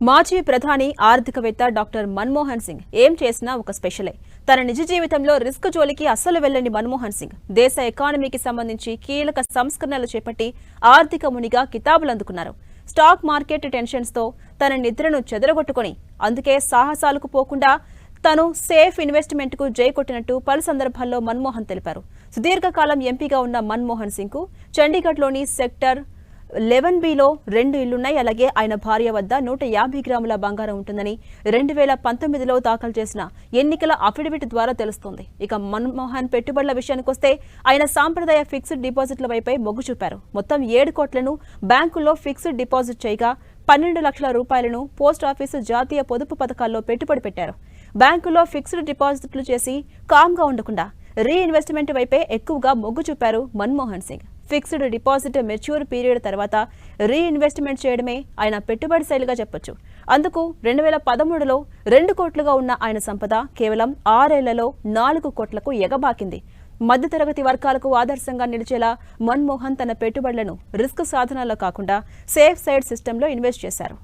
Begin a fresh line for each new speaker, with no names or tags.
మాజీ ప్రధాని ఆర్థికవేత్త డాక్టర్ మన్మోహన్ సింగ్ ఏం చేసినా ఒక స్పెషలే. తన నిజ జీవితంలో రిస్క్ జోలికి అస్సలు వెళ్లని మన్మోహన్ సింగ్ దేశ ఎకానమీకి సంబంధించి కీలక సంస్కరణలు చేపట్టి ఆర్థిక మునిగా కితాబులు అందుకున్నారు. స్టాక్ మార్కెట్ టెన్షన్స్ తో తన నిద్రను చెదరగొట్టుకుని అందుకే సాహసాలకు పోకుండా తను సేఫ్ ఇన్వెస్ట్మెంట్ కు జై కొట్టినట్టు పలు సందర్భాల్లో మన్మోహన్ తెలిపారు. సుదీర్ఘకాలం ఎంపీగా ఉన్న మన్మోహన్ సింగ్ కు చండీగఢ్లోని సెక్టర్ 11B లో 2 ఇళ్లున్నాయి. అలాగే ఆయన భార్య వద్ద 150 గ్రాముల బంగారం ఉంటుందని 2019లో దాఖలు చేసిన ఎన్నికల అఫిడవిట్ ద్వారా తెలుస్తోంది. ఇక మన్మోహన్ పెట్టుబడుల విషయానికొస్తే ఆయన సాంప్రదాయ ఫిక్స్డ్ డిపాజిట్ల వైపై మొగ్గు చూపారు. మొత్తం 7 కోట్లను బ్యాంకుల్లో ఫిక్స్డ్ డిపాజిట్ చేయగా 12 లక్షల రూపాయలను పోస్టాఫీసు జాతీయ పొదుపు పథకాల్లో పెట్టుబడి పెట్టారు. బ్యాంకుల్లో ఫిక్స్డ్ డిపాజిట్లు చేసి కామ్గా ఉండకుండా రీఇన్వెస్ట్మెంట్ వైపే ఎక్కువగా మొగ్గు చూపారు Manmohan Singh. Fixed deposit mature period తర్వాత రీఇన్వెస్ట్మెంట్ చేయడమే ఆయన పెట్టుబడి శైలిగా చెప్పొచ్చు. అందుకు 2013లో 2 కోట్లుగా ఉన్న ఆయన సంపద కేవలం 6 ఏళ్లలో 4 కోట్లకు ఎగబాకింది. మధ్యతరగతి వర్గాలకు ఆదర్శంగా నిలిచేలా మన్మోహన్ తన పెట్టుబడులను రిస్క్ సాధనాల్లో కాకుండా సేఫ్ సైడ్ సిస్టంలో ఇన్వెస్ట్ చేశారు.